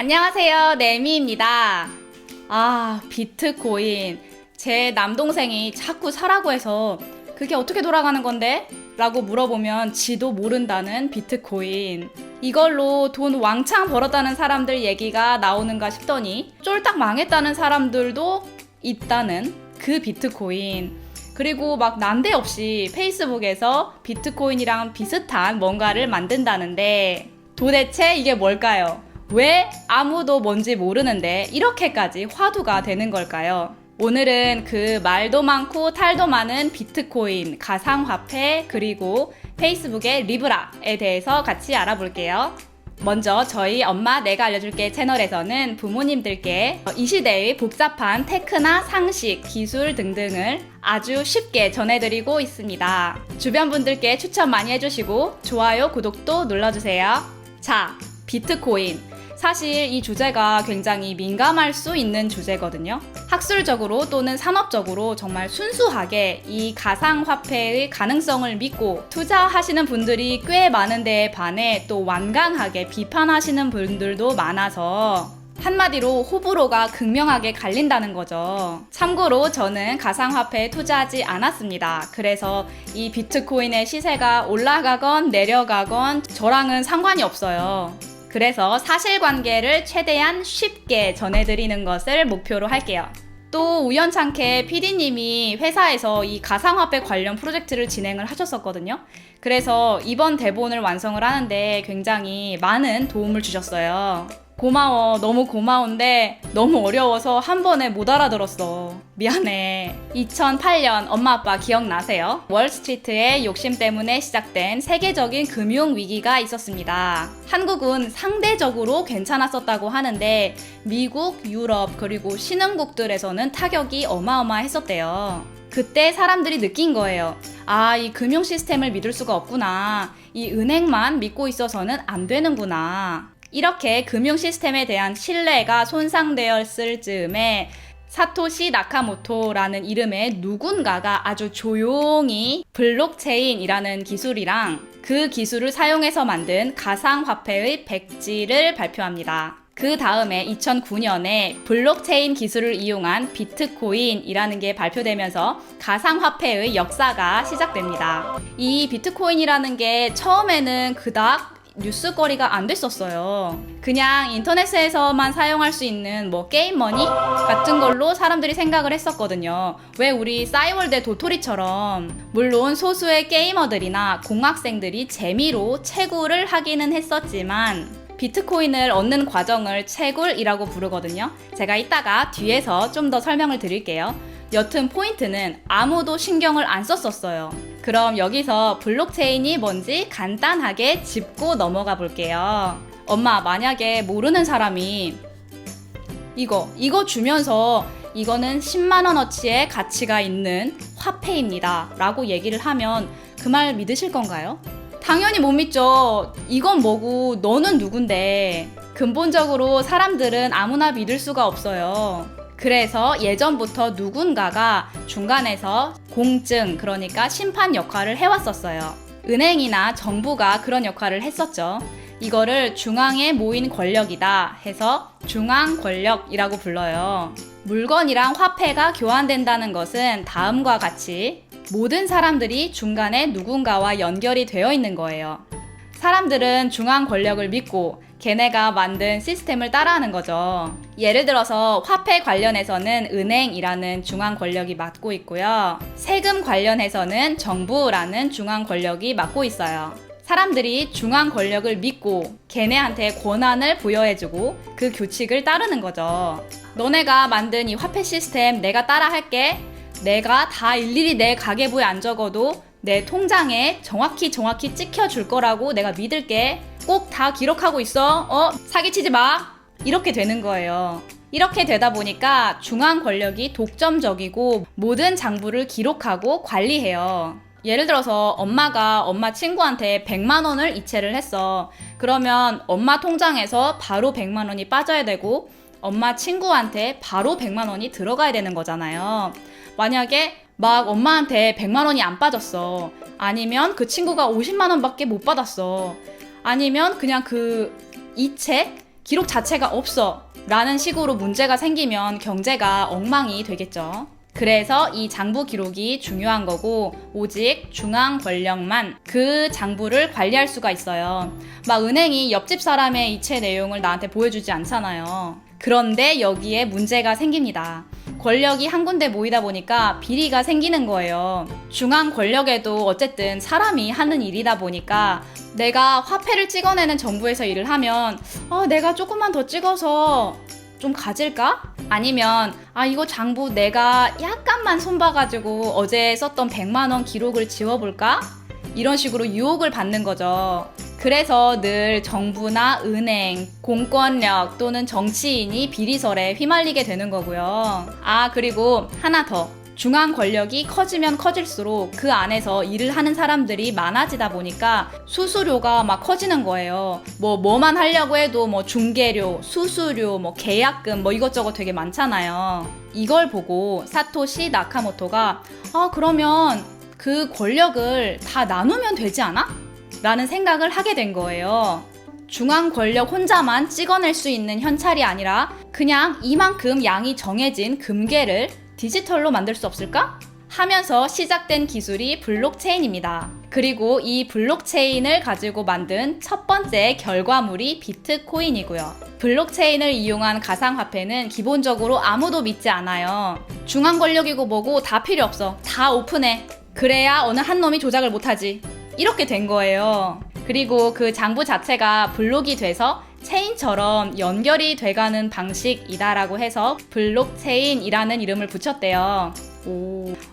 안녕하세요, 네미입니다. 비트코인. 제 남동생이 자꾸 사라고 해서 그게 어떻게 돌아가는 건데? 라고 물어보면 지도 모른다는 비트코인. 이걸로 돈 왕창 벌었다는 사람들 얘기가 나오는가 싶더니 쫄딱 망했다는 사람들도 있다는 그 비트코인. 그리고 막 난데없이 페이스북에서 비트코인이랑 비슷한 뭔가를 만든다는데 도대체 이게 뭘까요? 왜 아무도 뭔지 모르는데 이렇게까지 화두가 되는 걸까요? 오늘은 그 말도 많고 탈도 많은 비트코인, 가상화폐, 그리고 페이스북의 리브라에 대해서 같이 알아볼게요. 먼저 저희 엄마 내가 알려줄게 채널에서는 부모님들께 이 시대의 복잡한 테크나 상식, 기술 등등을 아주 쉽게 전해드리고 있습니다. 주변 분들께 추천 많이 해주시고 좋아요, 구독도 눌러주세요. 자, 비트코인. 사실 이 주제가 굉장히 민감할 수 있는 주제거든요. 학술적으로 또는 산업적으로 정말 순수하게 이 가상화폐의 가능성을 믿고 투자하시는 분들이 꽤 많은데 반해 또 완강하게 비판하시는 분들도 많아서 한마디로 호불호가 극명하게 갈린다는 거죠. 참고로 저는 가상화폐에 투자하지 않았습니다. 그래서 이 비트코인의 시세가 올라가건 내려가건 저랑은 상관이 없어요. 그래서 사실관계를 최대한 쉽게 전해드리는 것을 목표로 할게요. 또 우연찮게 PD님이 회사에서 이 가상화폐 관련 프로젝트를 진행을 하셨었거든요. 그래서 이번 대본을 완성을 하는데 굉장히 많은 도움을 주셨어요. 고마워. 너무 고마운데 너무 어려워서 한 번에 못 알아들었어. 미안해. 2008년 엄마 아빠 기억나세요? 월스트리트의 욕심 때문에 시작된 세계적인 금융위기가 있었습니다. 한국은 상대적으로 괜찮았었다고 하는데 미국, 유럽, 그리고 신흥국들에서는 타격이 어마어마했었대요. 그때 사람들이 느낀 거예요. 이 금융 시스템을 믿을 수가 없구나. 이 은행만 믿고 있어서는 안 되는구나. 이렇게 금융 시스템에 대한 신뢰가 손상되었을 즈음에 사토시 나카모토라는 이름의 누군가가 아주 조용히 블록체인이라는 기술이랑 그 기술을 사용해서 만든 가상화폐의 백지를 발표합니다. 그 다음에 2009년에 블록체인 기술을 이용한 비트코인이라는 게 발표되면서 가상화폐의 역사가 시작됩니다. 이 비트코인이라는 게 처음에는 그닥 뉴스거리가 안 됐었어요. 그냥 인터넷에서만 사용할 수 있는 게임머니 같은 걸로 사람들이 생각을 했었거든요. 왜 우리 싸이월드 도토리처럼 물론 소수의 게이머들이나 공학생들이 재미로 채굴을 하기는 했었지만 비트코인을 얻는 과정을 채굴이라고 부르거든요. 제가 이따가 뒤에서 좀 더 설명을 드릴게요. 여튼 포인트는 아무도 신경을 안 썼었어요. 그럼 여기서 블록체인이 뭔지 간단하게 짚고 넘어가 볼게요. 엄마, 만약에 모르는 사람이 이거 주면서 이거는 10만원어치의 가치가 있는 화폐입니다 라고 얘기를 하면 그 말 믿으실 건가요? 당연히 못 믿죠. 이건 뭐고 너는 누군데. 근본적으로 사람들은 아무나 믿을 수가 없어요. 그래서 예전부터 누군가가 중간에서 공증, 그러니까 심판 역할을 해왔었어요. 은행이나 정부가 그런 역할을 했었죠. 이거를 중앙에 모인 권력이다 해서 중앙 권력이라고 불러요. 물건이랑 화폐가 교환된다는 것은 다음과 같이 모든 사람들이 중간에 누군가와 연결이 되어 있는 거예요. 사람들은 중앙 권력을 믿고 걔네가 만든 시스템을 따라하는 거죠. 예를 들어서 화폐 관련해서는 은행이라는 중앙 권력이 맡고 있고요. 세금 관련해서는 정부라는 중앙 권력이 맡고 있어요. 사람들이 중앙 권력을 믿고 걔네한테 권한을 부여해주고 그 규칙을 따르는 거죠. 너네가 만든 이 화폐 시스템 내가 따라할게. 내가 다 일일이 내 가계부에 안 적어도 내 통장에 정확히 찍혀줄 거라고 내가 믿을게. 꼭 다 기록하고 있어. 사기치지 마. 이렇게 되는 거예요. 이렇게 되다 보니까 중앙 권력이 독점적이고 모든 장부를 기록하고 관리해요. 예를 들어서 엄마가 엄마 친구한테 100만 원을 이체를 했어. 그러면 엄마 통장에서 바로 100만 원이 빠져야 되고 엄마 친구한테 바로 100만 원이 들어가야 되는 거잖아요. 만약에 막 엄마한테 100만 원이 안 빠졌어. 아니면 그 친구가 50만 원밖에 못 받았어. 아니면 그냥 그 이체 기록 자체가 없어 라는 식으로 문제가 생기면 경제가 엉망이 되겠죠. 그래서 이 장부 기록이 중요한 거고 오직 중앙 권력만 그 장부를 관리할 수가 있어요. 막 은행이 옆집 사람의 이체 내용을 나한테 보여주지 않잖아요. 그런데 여기에 문제가 생깁니다. 권력이 한 군데 모이다 보니까 비리가 생기는 거예요. 중앙 권력에도 어쨌든 사람이 하는 일이다 보니까 내가 화폐를 찍어내는 정부에서 일을 하면 내가 조금만 더 찍어서 좀 가질까? 아니면 이거 장부 내가 약간만 손봐가지고 어제 썼던 100만 원 기록을 지워볼까? 이런 식으로 유혹을 받는 거죠. 그래서 늘 정부나 은행, 공권력 또는 정치인이 비리설에 휘말리게 되는 거고요. 그리고 하나 더. 중앙 권력이 커지면 커질수록 그 안에서 일을 하는 사람들이 많아지다 보니까 수수료가 막 커지는 거예요. 뭐만 하려고 해도 중개료, 수수료, 계약금 이것저것 되게 많잖아요. 이걸 보고 사토시 나카모토가 그러면 그 권력을 다 나누면 되지 않아? 라는 생각을 하게 된 거예요. 중앙 권력 혼자만 찍어낼 수 있는 현찰이 아니라 그냥 이만큼 양이 정해진 금괴를 디지털로 만들 수 없을까? 하면서 시작된 기술이 블록체인입니다. 그리고 이 블록체인을 가지고 만든 첫 번째 결과물이 비트코인이고요. 블록체인을 이용한 가상화폐는 기본적으로 아무도 믿지 않아요. 중앙 권력이고 뭐고 다 필요 없어. 다 오픈해. 그래야 어느 한 놈이 조작을 못하지. 이렇게 된 거예요. 그리고 그 장부 자체가 블록이 돼서 체인처럼 연결이 돼가는 방식이다라고 해서 블록체인이라는 이름을 붙였대요.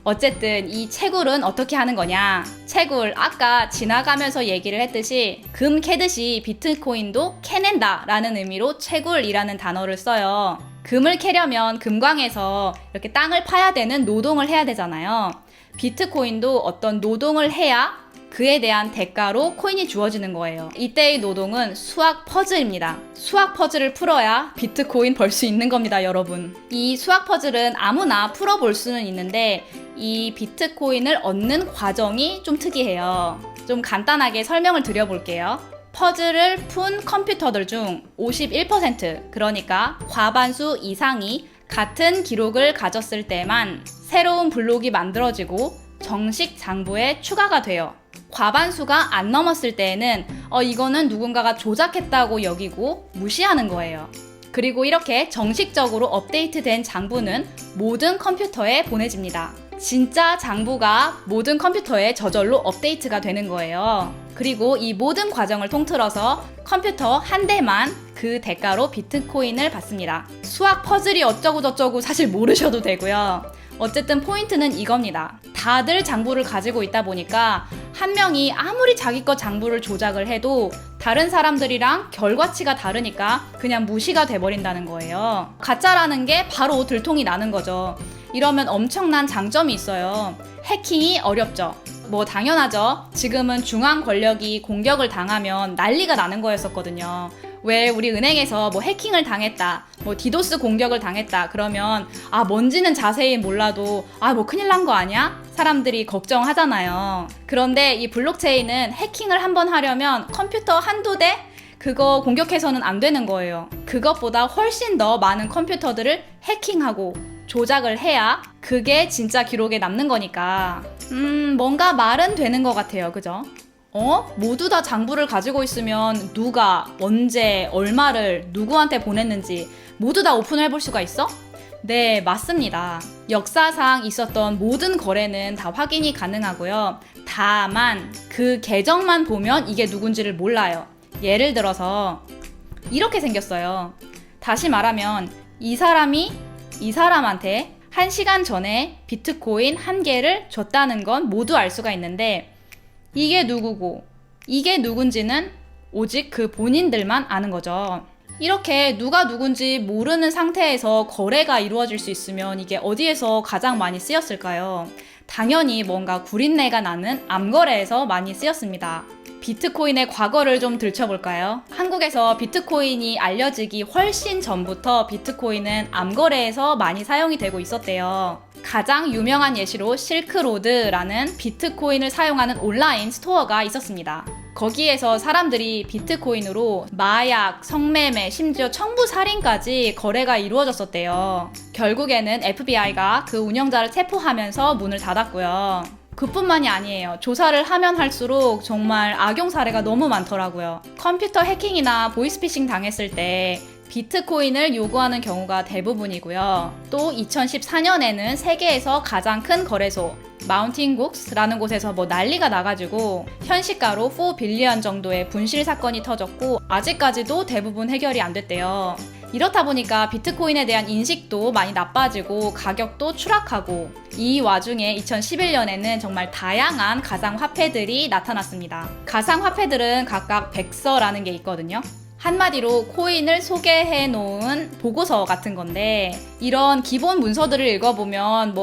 어쨌든 이 채굴은 어떻게 하는 거냐? 채굴, 아까 지나가면서 얘기를 했듯이 금 캐듯이 비트코인도 캐낸다 라는 의미로 채굴이라는 단어를 써요. 금을 캐려면 금광에서 이렇게 땅을 파야 되는 노동을 해야 되잖아요. 비트코인도 어떤 노동을 해야 그에 대한 대가로 코인이 주어지는 거예요. 이때의 노동은 수학 퍼즐입니다. 수학 퍼즐을 풀어야 비트코인 벌 수 있는 겁니다, 여러분. 이 수학 퍼즐은 아무나 풀어볼 수는 있는데 이 비트코인을 얻는 과정이 좀 특이해요. 좀 간단하게 설명을 드려볼게요. 퍼즐을 푼 컴퓨터들 중 51%, 그러니까 과반수 이상이 같은 기록을 가졌을 때만 새로운 블록이 만들어지고 정식 장부에 추가가 돼요. 과반수가 안 넘었을 때에는 이거는 누군가가 조작했다고 여기고 무시하는 거예요. 그리고 이렇게 정식적으로 업데이트된 장부는 모든 컴퓨터에 보내집니다. 진짜 장부가 모든 컴퓨터에 저절로 업데이트가 되는 거예요. 그리고 이 모든 과정을 통틀어서 컴퓨터 한 대만 그 대가로 비트코인을 받습니다. 수학 퍼즐이 어쩌고 저쩌고 사실 모르셔도 되고요. 어쨌든 포인트는 이겁니다. 다들 장부를 가지고 있다 보니까 한 명이 아무리 자기 거 장부를 조작을 해도 다른 사람들이랑 결과치가 다르니까 그냥 무시가 돼버린다는 거예요. 가짜라는 게 바로 들통이 나는 거죠. 이러면 엄청난 장점이 있어요. 해킹이 어렵죠. 당연하죠. 지금은 중앙 권력이 공격을 당하면 난리가 나는 거였었거든요. 왜 우리 은행에서 해킹을 당했다, 디도스 공격을 당했다 그러면 뭔지는 자세히 몰라도 큰일 난 거 아니야? 사람들이 걱정하잖아요. 그런데 이 블록체인은 해킹을 한번 하려면 컴퓨터 한두 대? 그거 공격해서는 안 되는 거예요. 그것보다 훨씬 더 많은 컴퓨터들을 해킹하고 조작을 해야 그게 진짜 기록에 남는 거니까 뭔가 말은 되는 것 같아요. 그죠? 모두 다 장부를 가지고 있으면 누가, 언제, 얼마를 누구한테 보냈는지 모두 다 오픈을 해볼 수가 있어? 네, 맞습니다. 역사상 있었던 모든 거래는 다 확인이 가능하고요. 다만 그 계정만 보면 이게 누군지를 몰라요. 예를 들어서 이렇게 생겼어요. 다시 말하면 이 사람이 이 사람한테 1시간 전에 비트코인 1개를 줬다는 건 모두 알 수가 있는데 이게 누구고 이게 누군지는 오직 그 본인들만 아는 거죠. 이렇게 누가 누군지 모르는 상태에서 거래가 이루어질 수 있으면 이게 어디에서 가장 많이 쓰였을까요? 당연히 뭔가 구린내가 나는 암거래에서 많이 쓰였습니다. 비트코인의 과거를 좀 들춰볼까요? 한국에서 비트코인이 알려지기 훨씬 전부터 비트코인은 암거래에서 많이 사용이 되고 있었대요. 가장 유명한 예시로 실크로드라는 비트코인을 사용하는 온라인 스토어가 있었습니다. 거기에서 사람들이 비트코인으로 마약, 성매매, 심지어 청부살인까지 거래가 이루어졌었대요. 결국에는 FBI가 그 운영자를 체포하면서 문을 닫았고요. 그뿐만이 아니에요. 조사를 하면 할수록 정말 악용 사례가 너무 많더라고요. 컴퓨터 해킹이나 보이스피싱 당했을 때 비트코인을 요구하는 경우가 대부분이고요. 또 2014년에는 세계에서 가장 큰 거래소 마운틴국스라는 곳에서 난리가 나가지고 현시가로 4빌리언 정도의 분실 사건이 터졌고 아직까지도 대부분 해결이 안 됐대요. 이렇다 보니까 비트코인에 대한 인식도 많이 나빠지고 가격도 추락하고 이 와중에 2011년에는 정말 다양한 가상화폐들이 나타났습니다. 가상화폐들은 각각 백서라는 게 있거든요. 한마디로 코인을 소개해 놓은 보고서 같은 건데 이런 기본 문서들을 읽어보면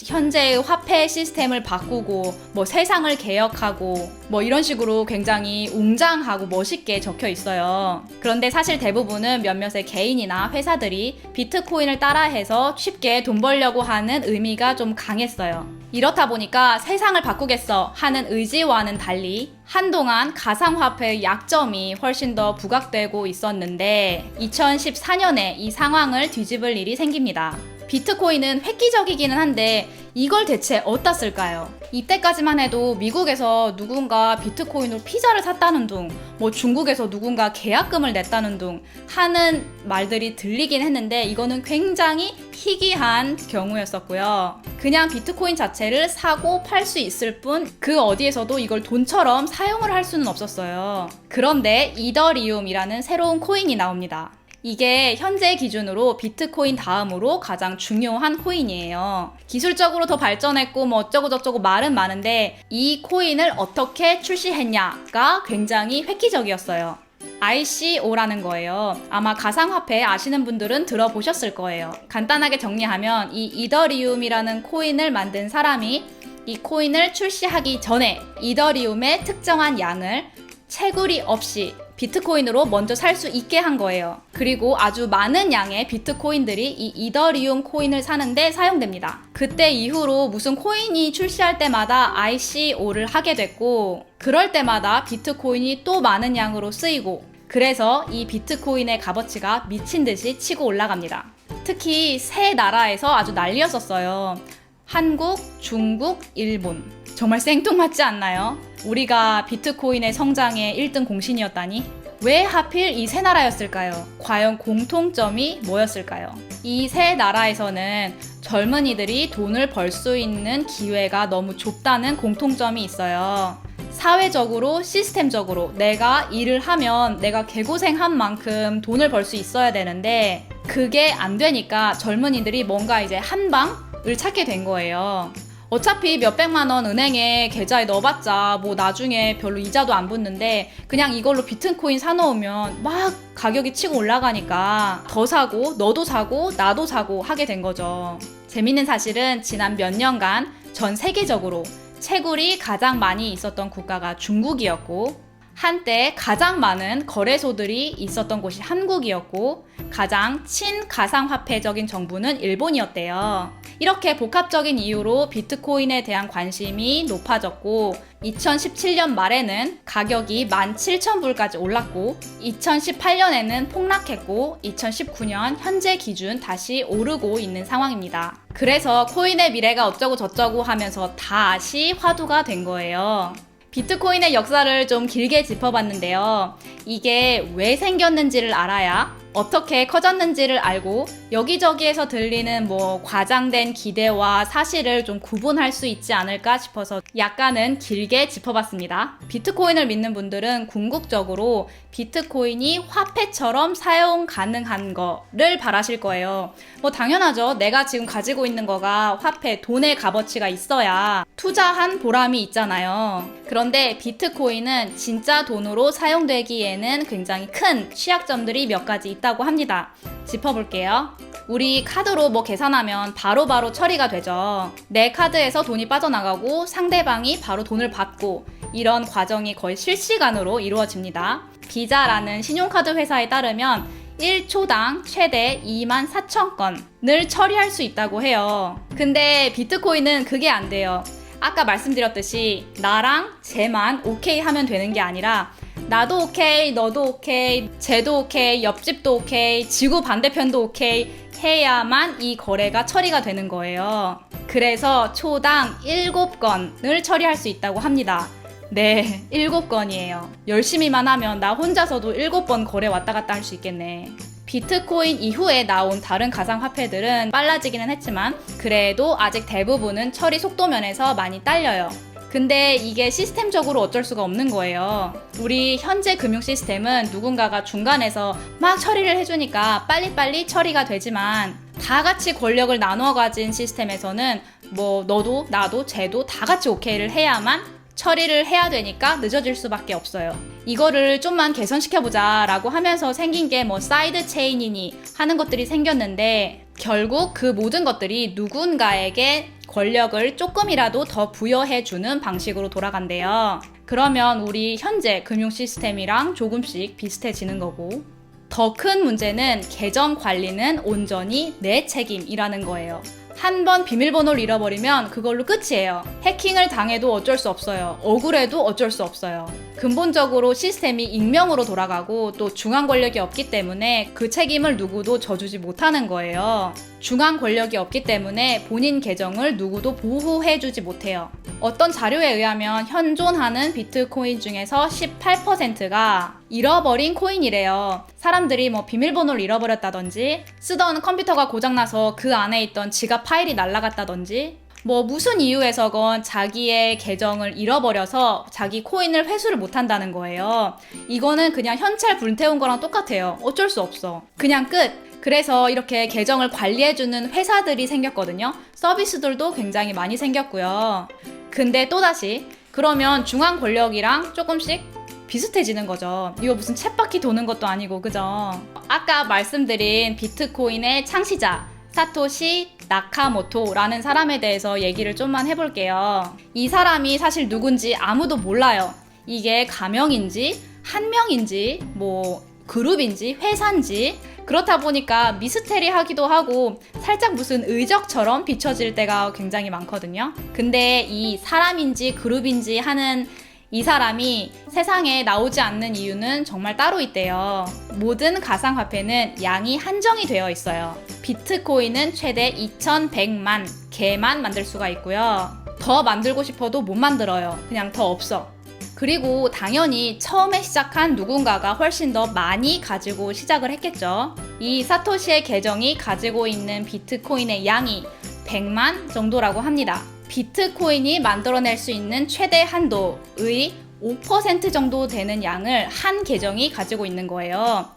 현재의 화폐 시스템을 바꾸고 세상을 개혁하고 이런 식으로 굉장히 웅장하고 멋있게 적혀 있어요. 그런데 사실 대부분은 몇몇의 개인이나 회사들이 비트코인을 따라해서 쉽게 돈 벌려고 하는 의미가 좀 강했어요. 이렇다 보니까 세상을 바꾸겠어 하는 의지와는 달리 한동안 가상화폐의 약점이 훨씬 더 부각되고 있었는데 2014년에 이 상황을 뒤집을 일이 생깁니다. 비트코인은 획기적이기는 한데 이걸 대체 어디다 쓸까요? 이때까지만 해도 미국에서 누군가 비트코인으로 피자를 샀다는 둥, 중국에서 누군가 계약금을 냈다는 둥 하는 말들이 들리긴 했는데 이거는 굉장히 희귀한 경우였었고요. 그냥 비트코인 자체를 사고 팔 수 있을 뿐 그 어디에서도 이걸 돈처럼 사용을 할 수는 없었어요. 그런데 이더리움이라는 새로운 코인이 나옵니다. 이게 현재 기준으로 비트코인 다음으로 가장 중요한 코인이에요. 기술적으로 더 발전했고 어쩌고저쩌고 말은 많은데 이 코인을 어떻게 출시했냐가 굉장히 획기적이었어요. ICO라는 거예요. 아마 가상화폐 아시는 분들은 들어보셨을 거예요. 간단하게 정리하면 이 이더리움이라는 코인을 만든 사람이 이 코인을 출시하기 전에 이더리움의 특정한 양을 채굴이 없이 비트코인으로 먼저 살 수 있게 한 거예요. 그리고 아주 많은 양의 비트코인들이 이 이더리움 코인을 사는데 사용됩니다. 그때 이후로 무슨 코인이 출시할 때마다 ICO를 하게 됐고 그럴 때마다 비트코인이 또 많은 양으로 쓰이고 그래서 이 비트코인의 값어치가 미친 듯이 치고 올라갑니다. 특히 세 나라에서 아주 난리였었어요. 한국, 중국, 일본. 정말 생뚱맞지 않나요? 우리가 비트코인의 성장의 1등 공신이었다니? 왜 하필 이 세 나라였을까요? 과연 공통점이 뭐였을까요? 이 세 나라에서는 젊은이들이 돈을 벌 수 있는 기회가 너무 좁다는 공통점이 있어요. 사회적으로, 시스템적으로 내가 일을 하면 내가 개고생한 만큼 돈을 벌 수 있어야 되는데 그게 안 되니까 젊은이들이 뭔가 이제 한 방을 찾게 된 거예요. 어차피 몇백만 원 은행에 계좌에 넣어봤자 나중에 별로 이자도 안 붙는데 그냥 이걸로 비트코인 사놓으면 막 가격이 치고 올라가니까 더 사고 너도 사고 나도 사고 하게 된 거죠. 재밌는 사실은 지난 몇 년간 전 세계적으로 채굴이 가장 많이 있었던 국가가 중국이었고 한때 가장 많은 거래소들이 있었던 곳이 한국이었고 가장 친가상화폐적인 정부는 일본이었대요. 이렇게 복합적인 이유로 비트코인에 대한 관심이 높아졌고 2017년 말에는 가격이 17,000불까지 올랐고 2018년에는 폭락했고 2019년 현재 기준 다시 오르고 있는 상황입니다. 그래서 코인의 미래가 어쩌고 저쩌고 하면서 다시 화두가 된 거예요. 비트코인의 역사를 좀 길게 짚어봤는데요. 이게 왜 생겼는지를 알아야 어떻게 커졌는지를 알고 여기저기에서 들리는 과장된 기대와 사실을 좀 구분할 수 있지 않을까 싶어서 약간은 길게 짚어봤습니다. 비트코인을 믿는 분들은 궁극적으로 비트코인이 화폐처럼 사용 가능한 거를 바라실 거예요. 당연하죠. 내가 지금 가지고 있는 거가 화폐, 돈의 값어치가 있어야 투자한 보람이 있잖아요. 그런데 비트코인은 진짜 돈으로 사용되기에는 굉장히 큰 취약점들이 몇 가지 있다고 합니다. 짚어볼게요. 우리 카드로 계산하면 바로바로 처리가 되죠. 내 카드에서 돈이 빠져나가고 상대방이 바로 돈을 받고 이런 과정이 거의 실시간으로 이루어집니다. 비자라는 신용카드 회사에 따르면 1초당 최대 24,000건을 처리할 수 있다고 해요. 근데 비트코인은 그게 안 돼요. 아까 말씀드렸듯이 나랑 쟤만 오케이 하면 되는 게 아니라 나도 오케이, 너도 오케이, 쟤도 오케이, 옆집도 오케이, 지구 반대편도 오케이 해야만 이 거래가 처리가 되는 거예요. 그래서 초당 7건을 처리할 수 있다고 합니다. 네, 7건이에요. 열심히만 하면 나 혼자서도 7번 거래 왔다 갔다 할 수 있겠네. 비트코인 이후에 나온 다른 가상화폐들은 빨라지기는 했지만 그래도 아직 대부분은 처리 속도 면에서 많이 딸려요. 근데 이게 시스템적으로 어쩔 수가 없는 거예요. 우리 현재 금융 시스템은 누군가가 중간에서 막 처리를 해주니까 빨리빨리 처리가 되지만 다 같이 권력을 나눠 가진 시스템에서는 뭐 너도 나도 쟤도 다 같이 오케이를 해야만 처리를 해야 되니까 늦어질 수밖에 없어요. 이거를 좀만 개선시켜보자 라고 하면서 생긴 게 뭐 사이드 체인이니 하는 것들이 생겼는데 결국 그 모든 것들이 누군가에게 권력을 조금이라도 더 부여해주는 방식으로 돌아간대요. 그러면 우리 현재 금융 시스템이랑 조금씩 비슷해지는 거고 더 큰 문제는 계정 관리는 온전히 내 책임이라는 거예요. 한 번 비밀번호를 잃어버리면 그걸로 끝이에요. 해킹을 당해도 어쩔 수 없어요. 억울해도 어쩔 수 없어요. 근본적으로 시스템이 익명으로 돌아가고 또 중앙 권력이 없기 때문에 그 책임을 누구도 져주지 못하는 거예요. 중앙 권력이 없기 때문에 본인 계정을 누구도 보호해주지 못해요. 어떤 자료에 의하면 현존하는 비트코인 중에서 18%가 잃어버린 코인이래요. 사람들이 뭐 비밀번호를 잃어버렸다든지 쓰던 컴퓨터가 고장나서 그 안에 있던 지갑 파일이 날아갔다든지 뭐 무슨 이유에서건 자기의 계정을 잃어버려서 자기 코인을 회수를 못한다는 거예요. 이거는 그냥 현찰 불태운 거랑 똑같아요. 어쩔 수 없어. 그냥 끝. 그래서 이렇게 계정을 관리해주는 회사들이 생겼거든요. 서비스들도 굉장히 많이 생겼고요. 근데 또다시 그러면 중앙 권력이랑 조금씩 비슷해지는 거죠. 이거 무슨 쳇바퀴 도는 것도 아니고 그죠? 아까 말씀드린 비트코인의 창시자 사토시 나카모토라는 사람에 대해서 얘기를 좀만 해볼게요. 이 사람이 사실 누군지 아무도 몰라요. 이게 가명인지 한명인지 뭐 그룹인지 회사인지 그렇다 보니까 미스테리하기도 하고 살짝 무슨 의적처럼 비춰질 때가 굉장히 많거든요. 근데 이 사람인지 그룹인지 하는 이 사람이 세상에 나오지 않는 이유는 정말 따로 있대요. 모든 가상화폐는 양이 한정이 되어 있어요. 비트코인은 최대 2100만 개만 만들 수가 있고요. 더 만들고 싶어도 못 만들어요. 그냥 더 없어. 그리고 당연히 처음에 시작한 누군가가 훨씬 더 많이 가지고 시작을 했겠죠. 이 사토시의 계정이 가지고 있는 비트코인의 양이 100만 정도라고 합니다. 비트코인이 만들어낼 수 있는 최대 한도의 5% 정도 되는 양을 한 계정이 가지고 있는 거예요.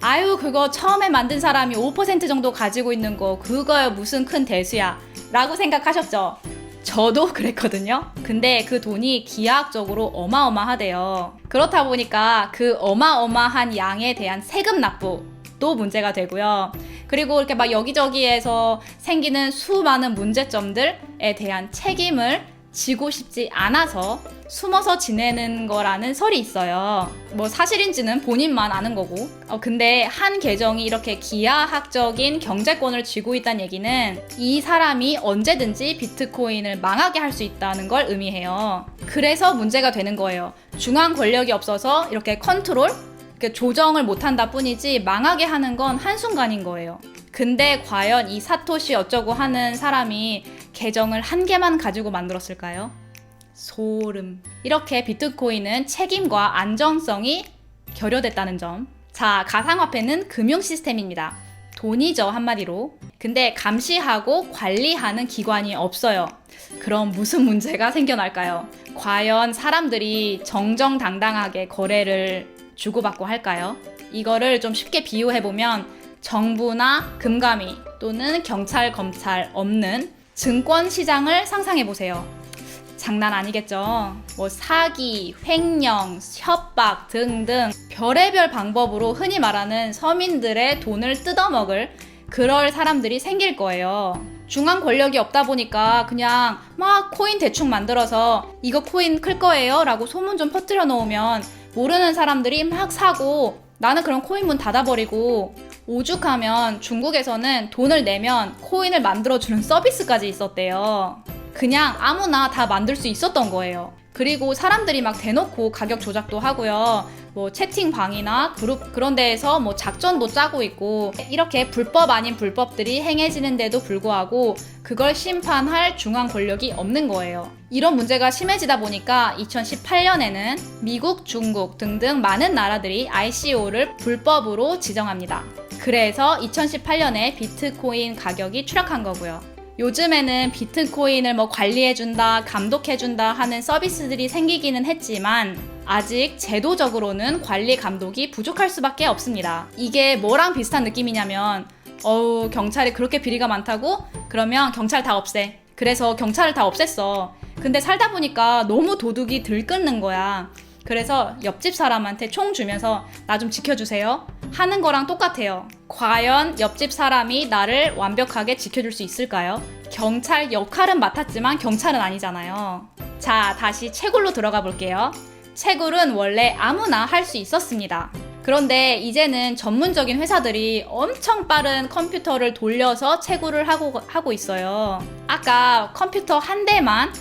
아유, 그거 처음에 만든 사람이 5% 정도 가지고 있는 거 그거야 무슨 큰 대수야 라고 생각하셨죠? 저도 그랬거든요. 근데 그 돈이 기하학적으로 어마어마하대요. 그렇다 보니까 그 어마어마한 양에 대한 세금 납부도 문제가 되고요. 그리고 이렇게 막 여기저기에서 생기는 수많은 문제점들에 대한 책임을 지고 싶지 않아서 숨어서 지내는 거라는 설이 있어요. 뭐 사실인지는 본인만 아는 거고. 근데 한 계정이 이렇게 기하학적인 경제권을 쥐고 있다는 얘기는 이 사람이 언제든지 비트코인을 망하게 할 수 있다는 걸 의미해요. 그래서 문제가 되는 거예요. 중앙 권력이 없어서 이렇게 컨트롤, 조정을 못한다 뿐이지 망하게 하는 건 한순간인 거예요. 근데 과연 이 사토시 어쩌고 하는 사람이 계정을 한 개만 가지고 만들었을까요? 소름. 이렇게 비트코인은 책임과 안정성이 결여됐다는 점. 자, 가상화폐는 금융 시스템입니다. 돈이죠, 한마디로. 근데 감시하고 관리하는 기관이 없어요. 그럼 무슨 문제가 생겨날까요? 과연 사람들이 정정당당하게 거래를 주고받고 할까요? 이거를 좀 쉽게 비유해보면 정부나 금감위 또는 경찰, 검찰 없는 증권 시장을 상상해보세요. 장난 아니겠죠? 뭐 사기, 횡령, 협박 등등 별의별 방법으로 흔히 말하는 서민들의 돈을 뜯어먹을 그럴 사람들이 생길 거예요. 중앙 권력이 없다 보니까 그냥 막 코인 대충 만들어서 이거 코인 클 거예요 라고 소문 좀 퍼뜨려 놓으면 모르는 사람들이 막 사고 나는 그런 코인 문 닫아버리고 오죽하면 중국에서는 돈을 내면 코인을 만들어주는 서비스까지 있었대요. 그냥 아무나 다 만들 수 있었던 거예요. 그리고 사람들이 막 대놓고 가격 조작도 하고요. 뭐 채팅방이나 그룹 그런 데에서 뭐 작전도 짜고 있고 이렇게 불법 아닌 불법들이 행해지는데도 불구하고 그걸 심판할 중앙 권력이 없는 거예요. 이런 문제가 심해지다 보니까 2018년에는 미국, 중국 등등 많은 나라들이 ICO를 불법으로 지정합니다. 그래서 2018년에 비트코인 가격이 추락한 거고요. 요즘에는 비트코인을 뭐 관리해준다, 감독해준다 하는 서비스들이 생기기는 했지만 아직 제도적으로는 관리 감독이 부족할 수밖에 없습니다. 이게 뭐랑 비슷한 느낌이냐면 경찰이 그렇게 비리가 많다고? 그러면 경찰 다 없애. 그래서 경찰을 다 없앴어. 근데 살다 보니까 너무 도둑이 들끓는 거야. 그래서 옆집 사람한테 총 주면서 나 좀 지켜주세요 하는 거랑 똑같아요. 과연 옆집 사람이 나를 완벽하게 지켜줄 수 있을까요? 경찰 역할은 맡았지만 경찰은 아니잖아요. 자, 다시 채굴로 들어가 볼게요. 채굴은 원래 아무나 할 수 있었습니다. 그런데 이제는 전문적인 회사들이 엄청 빠른 컴퓨터를 돌려서 채굴을 하고 있어요. 아까 컴퓨터 한 대만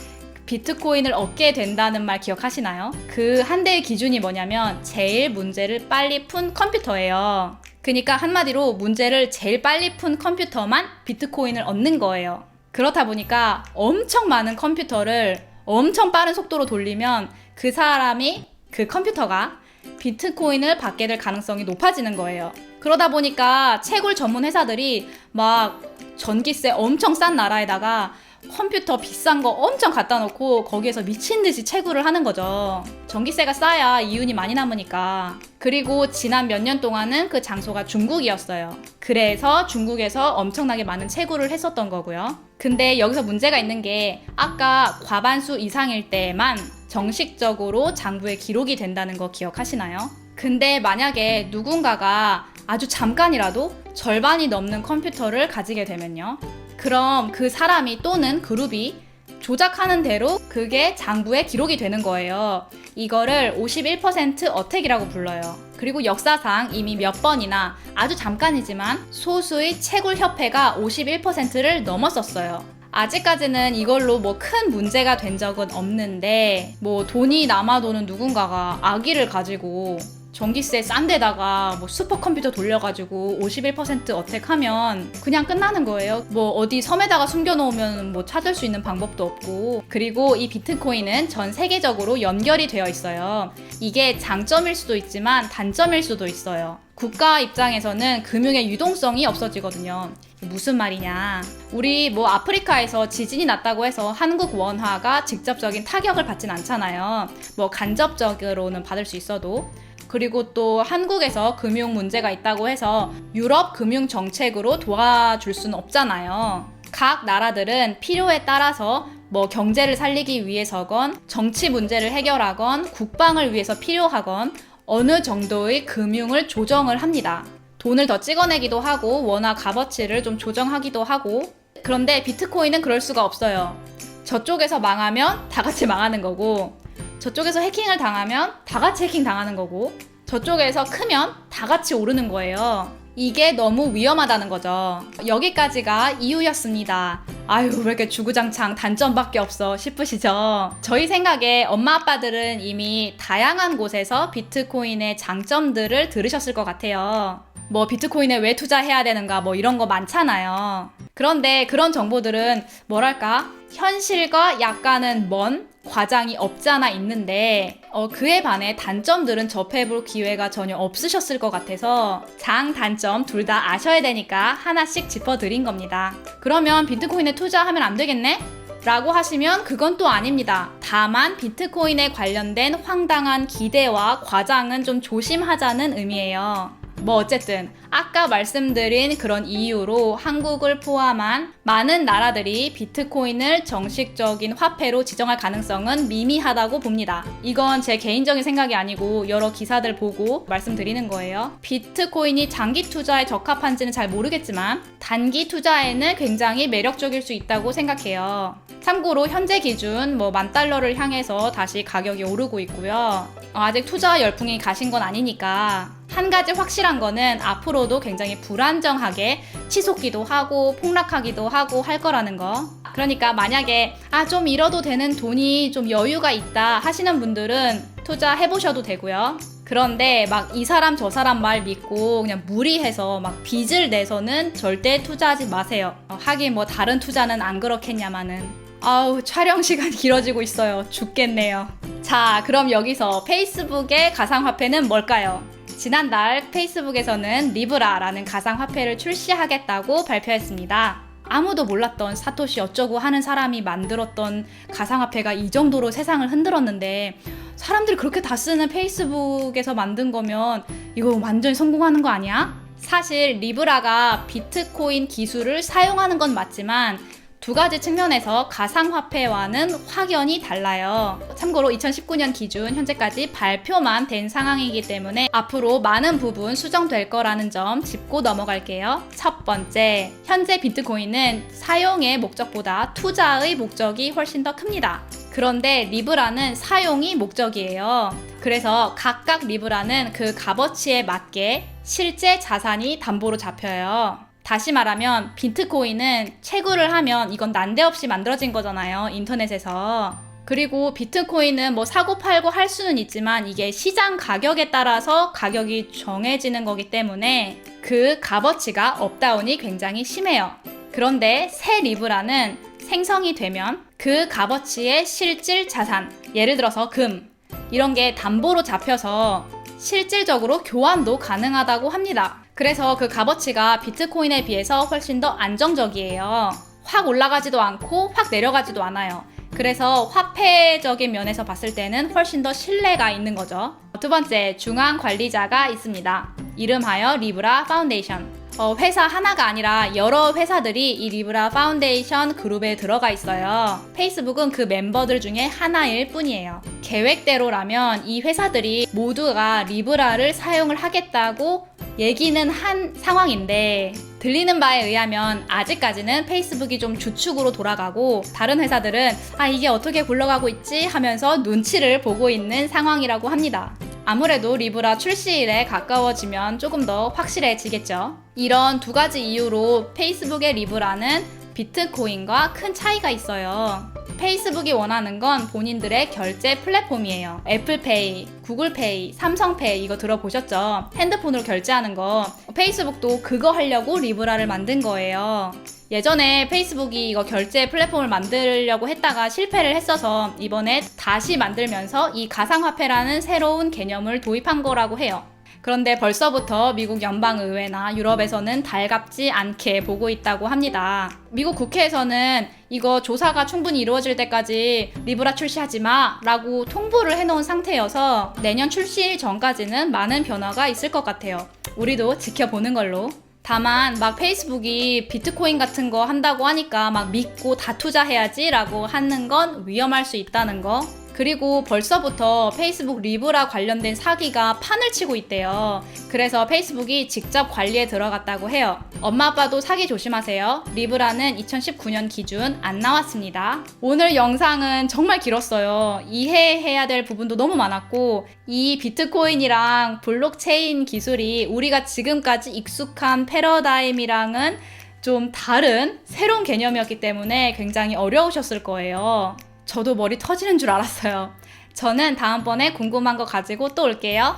비트코인을 얻게 된다는 말 기억하시나요? 그 한 대의 기준이 뭐냐면 제일 문제를 빨리 푼 컴퓨터예요. 그러니까 한마디로 문제를 제일 빨리 푼 컴퓨터만 비트코인을 얻는 거예요. 그렇다 보니까 엄청 많은 컴퓨터를 엄청 빠른 속도로 돌리면 그 컴퓨터가 비트코인을 받게 될 가능성이 높아지는 거예요. 그러다 보니까 채굴 전문 회사들이 막 전기세 엄청 싼 나라에다가 컴퓨터 비싼 거 엄청 갖다 놓고 거기에서 미친 듯이 채굴을 하는 거죠. 전기세가 싸야 이윤이 많이 남으니까. 그리고 지난 몇 년 동안은 그 장소가 중국이었어요. 그래서 중국에서 엄청나게 많은 채굴을 했었던 거고요. 근데 여기서 문제가 있는 게 아까 과반수 이상일 때만 정식적으로 장부에 기록이 된다는 거 기억하시나요? 근데 만약에 누군가가 아주 잠깐이라도 절반이 넘는 컴퓨터를 가지게 되면요. 그럼 그 사람이 또는 그룹이 조작하는 대로 그게 장부에 기록이 되는 거예요. 이거를 51% 어택이라고 불러요. 그리고 역사상 이미 몇 번이나 아주 잠깐이지만 소수의 채굴 협회가 51%를 넘었었어요. 아직까지는 이걸로 뭐 큰 문제가 된 적은 없는데 뭐 돈이 남아도는 누군가가 악의를 가지고 전기세 싼 데다가 뭐 슈퍼컴퓨터 돌려가지고 51% 어택하면 그냥 끝나는 거예요. 뭐 어디 섬에다가 숨겨놓으면 뭐 찾을 수 있는 방법도 없고. 그리고 이 비트코인은 전 세계적으로 연결이 되어 있어요. 이게 장점일 수도 있지만 단점일 수도 있어요. 국가 입장에서는 금융의 유동성이 없어지거든요. 무슨 말이냐? 우리 뭐 아프리카에서 지진이 났다고 해서 한국 원화가 직접적인 타격을 받진 않잖아요. 뭐 간접적으로는 받을 수 있어도. 그리고 또 한국에서 금융 문제가 있다고 해서 유럽 금융 정책으로 도와줄 수는 없잖아요. 각 나라들은 필요에 따라서 뭐 경제를 살리기 위해서건 정치 문제를 해결하건 국방을 위해서 필요하건 어느 정도의 금융을 조정을 합니다. 돈을 더 찍어내기도 하고 원화 값어치를 좀 조정하기도 하고. 그런데 비트코인은 그럴 수가 없어요. 저쪽에서 망하면 다 같이 망하는 거고 저쪽에서 해킹을 당하면 다 같이 해킹 당하는 거고 저쪽에서 크면 다 같이 오르는 거예요. 이게 너무 위험하다는 거죠. 여기까지가 이유였습니다. 아유, 왜 이렇게 주구장창 단점밖에 없어 싶으시죠? 저희 생각에 엄마 아빠들은 이미 다양한 곳에서 비트코인의 장점들을 들으셨을 것 같아요. 뭐 비트코인에 왜 투자해야 되는가 뭐 이런 거 많잖아요. 그런데 그런 정보들은 뭐랄까 현실과 약간은 먼 과장이 없잖아 있는데 그에 반해 단점들은 접해볼 기회가 전혀 없으셨을 것 같아서 장단점 둘 다 아셔야 되니까 하나씩 짚어드린 겁니다. 그러면 비트코인에 투자하면 안 되겠네? 라고 하시면 그건 또 아닙니다. 다만 비트코인에 관련된 황당한 기대와 과장은 좀 조심하자는 의미예요. 뭐 어쨌든 아까 말씀드린 그런 이유로 한국을 포함한 많은 나라들이 비트코인을 정식적인 화폐로 지정할 가능성은 미미하다고 봅니다. 이건 제 개인적인 생각이 아니고 여러 기사들 보고 말씀드리는 거예요. 비트코인이 장기 투자에 적합한지는 잘 모르겠지만 단기 투자에는 굉장히 매력적일 수 있다고 생각해요. 참고로 현재 기준 뭐 $10,000를 향해서 다시 가격이 오르고 있고요. 아직 투자 열풍이 가신 건 아니니까. 한 가지 확실한 거는 앞으로도 굉장히 불안정하게 치솟기도 하고 폭락하기도 하고 할 거라는 거. 그러니까 만약에 좀 잃어도 되는 돈이 좀 여유가 있다 하시는 분들은 투자해보셔도 되고요. 그런데 막 이 사람 저 사람 말 믿고 그냥 무리해서 막 빚을 내서는 절대 투자하지 마세요. 하긴 뭐 다른 투자는 안 그렇겠냐마는. 아우, 촬영 시간 길어지고 있어요. 죽겠네요. 자, 그럼 여기서 페이스북의 가상화폐는 뭘까요? 지난달 페이스북에서는 리브라라는 가상화폐를 출시하겠다고 발표했습니다. 아무도 몰랐던 사토시 어쩌고 하는 사람이 만들었던 가상화폐가 이 정도로 세상을 흔들었는데, 사람들이 그렇게 다 쓰는 페이스북에서 만든 거면 이거 완전히 성공하는 거 아니야? 사실 리브라가 비트코인 기술을 사용하는 건 맞지만 두 가지 측면에서 가상화폐와는 확연히 달라요. 참고로 2019년 기준 현재까지 발표만 된 상황이기 때문에 앞으로 많은 부분 수정될 거라는 점 짚고 넘어갈게요. 첫 번째, 현재 비트코인은 사용의 목적보다 투자의 목적이 훨씬 더 큽니다. 그런데 리브라는 사용이 목적이에요. 그래서 각각 리브라는 그 값어치에 맞게 실제 자산이 담보로 잡혀요. 다시 말하면 비트코인은 채굴을 하면 이건 난데없이 만들어진 거잖아요, 인터넷에서. 그리고 비트코인은 뭐 사고 팔고 할 수는 있지만 이게 시장 가격에 따라서 가격이 정해지는 거기 때문에 그 값어치가 업다운이 굉장히 심해요. 그런데 새 리브라는 생성이 되면 그 값어치의 실질 자산, 예를 들어서 금, 이런 게 담보로 잡혀서 실질적으로 교환도 가능하다고 합니다. 그래서 그 값어치가 비트코인에 비해서 훨씬 더 안정적이에요. 확 올라가지도 않고 확 내려가지도 않아요. 그래서 화폐적인 면에서 봤을 때는 훨씬 더 신뢰가 있는 거죠. 두 번째, 중앙 관리자가 있습니다. 이름하여 리브라 파운데이션. 회사 하나가 아니라 여러 회사들이 이 리브라 파운데이션 그룹에 들어가 있어요. 페이스북은 그 멤버들 중에 하나일 뿐이에요. 계획대로라면 이 회사들이 모두가 리브라를 사용을 하겠다고 얘기는 한 상황인데, 들리는 바에 의하면 아직까지는 페이스북이 좀 주축으로 돌아가고 다른 회사들은 이게 어떻게 굴러가고 있지 하면서 눈치를 보고 있는 상황이라고 합니다. 아무래도 리브라 출시일에 가까워지면 조금 더 확실해지겠죠. 이런 두 가지 이유로 페이스북의 리브라는 비트코인과 큰 차이가 있어요. 페이스북이 원하는 건 본인들의 결제 플랫폼이에요. 애플페이, 구글페이, 삼성페이 이거 들어보셨죠? 핸드폰으로 결제하는 거. 페이스북도 그거 하려고 리브라를 만든 거예요. 예전에 페이스북이 이거 결제 플랫폼을 만들려고 했다가 실패를 했어서 이번에 다시 만들면서 이 가상화폐라는 새로운 개념을 도입한 거라고 해요. 그런데 벌써부터 미국 연방의회나 유럽에서는 달갑지 않게 보고 있다고 합니다. 미국 국회에서는 이거 조사가 충분히 이루어질 때까지 리브라 출시하지 마 라고 통보를 해놓은 상태여서 내년 출시 전까지는 많은 변화가 있을 것 같아요. 우리도 지켜보는 걸로. 다만 막 페이스북이 비트코인 같은 거 한다고 하니까 막 믿고 다 투자해야지 라고 하는 건 위험할 수 있다는 거. 그리고 벌써부터 페이스북 리브라 관련된 사기가 판을 치고 있대요. 그래서 페이스북이 직접 관리에 들어갔다고 해요. 엄마 아빠도 사기 조심하세요. 리브라는 2019년 기준 안 나왔습니다. 오늘 영상은 정말 길었어요. 이해해야 될 부분도 너무 많았고, 이 비트코인이랑 블록체인 기술이 우리가 지금까지 익숙한 패러다임이랑은 좀 다른 새로운 개념이었기 때문에 굉장히 어려우셨을 거예요. 저도 머리 터지는 줄 알았어요. 저는 다음번에 궁금한 거 가지고 또 올게요.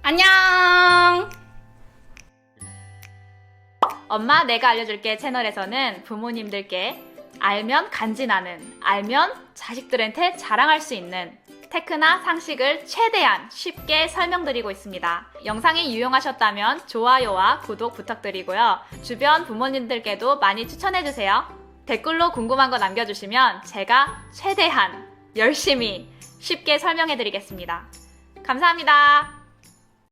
안녕! 엄마 내가 알려줄게 채널에서는 부모님들께 알면 간지나는, 알면 자식들한테 자랑할 수 있는 테크나 상식을 최대한 쉽게 설명드리고 있습니다. 영상이 유용하셨다면 좋아요와 구독 부탁드리고요. 주변 부모님들께도 많이 추천해주세요. 댓글로 궁금한 거 남겨주시면 제가 최대한 열심히 쉽게 설명해드리겠습니다. 감사합니다.